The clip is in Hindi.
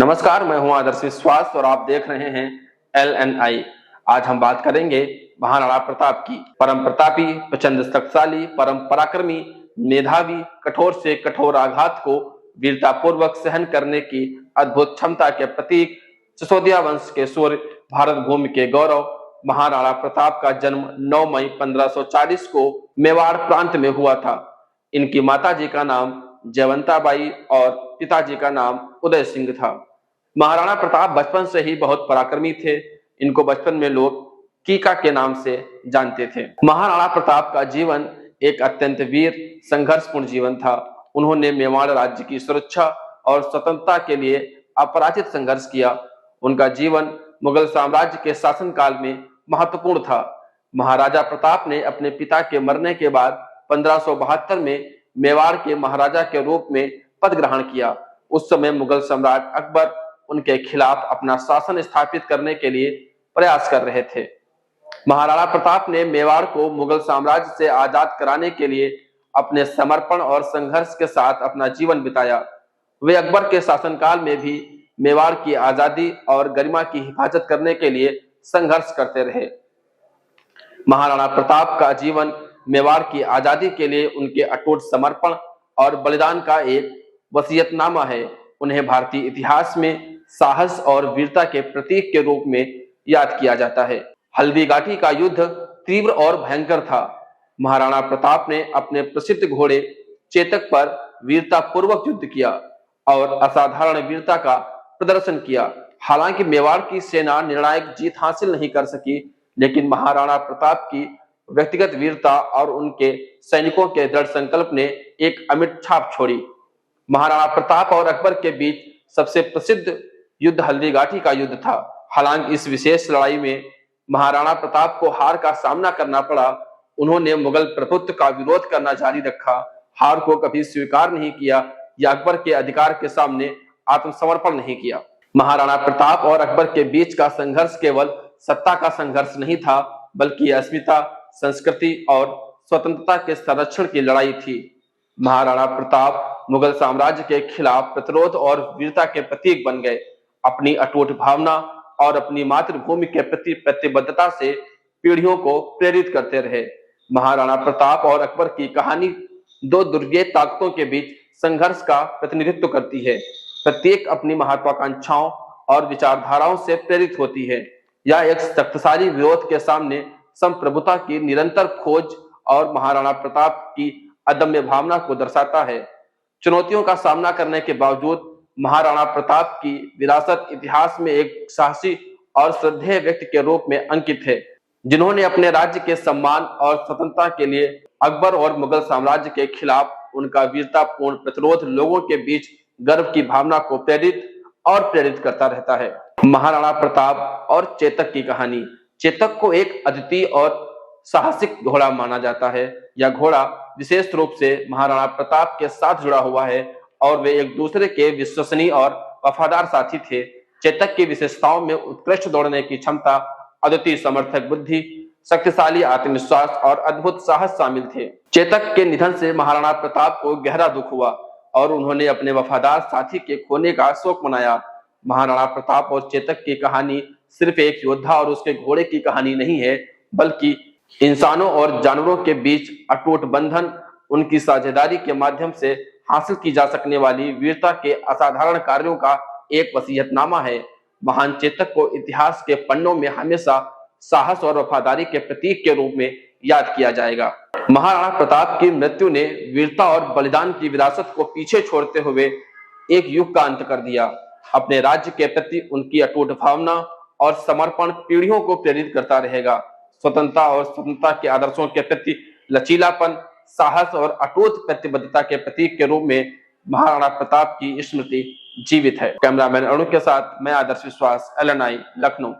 नमस्कार, मैं हूं आदर्श विश्वास और आप देख रहे हैं LNI। आज हम बात करेंगे महाराणा प्रताप की। परम प्रतापी, प्रचंड शक्तिशाली, परम पराक्रमी, मेधावी, कठोर से कठोर आघात को वीरता पूर्वक सहन करने की अद्भुत क्षमता के प्रतीक, सिसोदिया वंश के सूर्य, भारत भूमि के गौरव महाराणा प्रताप का जन्म 9 मई 1540 को मेवाड़ प्रांत में हुआ था। इनकी माताजी का नाम जयवंताबाई और पिताजी का नाम उदय सिंह था। महाराणा प्रताप बचपन से ही बहुत पराक्रमी थे। इनको बचपन में लोग कीका के नाम से जानते थे। महाराणा प्रताप का जीवन एक अत्यंत वीर, संघर्षपूर्ण जीवन था। उन्होंने मेवाड़ राज्य की सुरक्षा और स्वतंत्रता के लिए अपराजित संघर्ष किया। उनका जीवन मुगल साम्राज्य के शासनकाल में महत्वपूर्ण था। महाराजा प्रताप ने अपने पिता के मरने के बाद 1572 में मेवाड़ के महाराजा के रूप में पद ग्रहण किया। उस समय मुगल सम्राट अकबर उनके खिलाफ अपना शासन स्थापित करने के लिए प्रयास कर रहे थे। महाराणा प्रताप ने मेवाड़ को मुगल साम्राज्य से आजाद कराने के लिए अपने समर्पण और संघर्ष के साथ अपना जीवन बिताया। वे अकबर के शासनकाल में भी मेवाड़ की आजादी और गरिमा की हिफाजत करने के लिए संघर्ष करते रहे। महाराणा प्रताप का जीवन मेवाड़ की आजादी के लिए उनके अटूट समर्पण और बलिदान का एक वसीयतनामा है। उन्हें भारतीय इतिहास में साहस और वीरता के प्रतीक के रूप में याद किया जाता है। हल्दी घाटी का युद्ध तीव्र और भयंकर था। महाराणा प्रताप ने अपने प्रसिद्ध घोड़े चेतक पर वीरता पूर्वक युद्ध किया और असाधारण वीरता का प्रदर्शन किया। हालांकि मेवाड़ की सेना निर्णायक जीत हासिल नहीं कर सकी, लेकिन महाराणा प्रताप की व्यक्तिगत वीरता और उनके सैनिकों के दृढ़ संकल्प ने एक अमिट छाप छोड़ी। महाराणा प्रताप और अकबर के बीच सबसे प्रसिद्ध युद्ध हल्दी घाटी का युद्ध था। हालांकि इस विशेष लड़ाई में महाराणा प्रताप को हार का सामना करना पड़ा। उन्होंने मुगल प्रभुत्व का विरोध करना जारी रखा, हार को कभी स्वीकार नहीं किया या अकबर के अधिकार के सामने आत्मसमर्पण नहीं किया। महाराणा प्रताप और अकबर के बीच का संघर्ष केवल सत्ता का संघर्ष नहीं था, बल्कि अस्मिता, संस्कृति और स्वतंत्रता के संरक्षण की लड़ाई थी। महाराणा प्रताप मुगल साम्राज्य के खिलाफ प्रतिरोध और वीरता के प्रतीक बन गए। अपनी अटूट भावना और अपनी मातृभूमि के प्रति प्रतिबद्धता से पीढ़ियों को प्रेरित करते रहे। महाराणा प्रताप और अकबर की कहानी दो दुर्गेय ताकतों के बीच संघर्ष का प्रतिनिधित्व करती है। प्रत्येक अपनी महत्वाकांक्षाओं और विचारधाराओं से प्रेरित होती है। यह एक शक्तिशाली विरोध के सामने संप्रभुता की निरंतर खोज और महाराणा प्रताप की अदम्य भावना को दर्शाता है। चुनौतियों का सामना करने के बावजूद महाराणा प्रताप की विरासत इतिहास में एक साहसी और श्रद्धेय व्यक्ति के रूप में अंकित है, जिन्होंने अपने राज्य के सम्मान और स्वतंत्रता के लिए अकबर और मुगल साम्राज्य के खिलाफ उनका वीरतापूर्ण प्रतिरोध लोगों के बीच गर्व की भावना को प्रेरित करता रहता है। महाराणा प्रताप और चेतक की कहानी। चेतक को एक अद्वितीय और साहसिक घोड़ा माना जाता है। यह घोड़ा विशेष रूप से महाराणा प्रताप के साथ जुड़ा हुआ है और वे एक दूसरे के विश्वसनीय और वफादार साथी थे। चेतक की विशेषताओं में उत्कृष्ट दौड़ने की क्षमता, अद्वितीय समर्थक बुद्धि, शक्तिशाली आत्मविश्वास और अद्भुत साहस शामिल थे। चेतक के निधन से महाराणा प्रताप को गहरा दुख हुआ और उन्होंने अपने वफादार साथी के खोने का शोक मनाया। महाराणा प्रताप और चेतक की कहानी सिर्फ एक योद्धा और उसके घोड़े की कहानी नहीं है, बल्कि इंसानों और जानवरों के बीच अटूट बंधन, उनकी साझेदारी के माध्यम से हासिल की जा सकने वाली वीरता के असाधारण कार्यों का एक वसीयतनामा है। महान चेतक को इतिहास के पन्नों में हमेशा साहस और वफादारी के प्रतीक के रूप में याद किया जाएगा। महाराणा प्रताप की मृत्यु ने वीरता और बलिदान की विरासत को पीछे छोड़ते हुए एक युग का अंत कर दिया। अपने राज्य के प्रति उनकी अटूट भावना और समर्पण पीढ़ियों को प्रेरित करता रहेगा। स्वतंत्रता और स्वतंत्रता के आदर्शों के प्रति लचीलापन, साहस और अटूट प्रतिबद्धता के प्रतीक के रूप में महाराणा प्रताप की स्मृति जीवित है। कैमरामैन अरुण के साथ मैं आदर्श विश्वास, LNI, लखनऊ।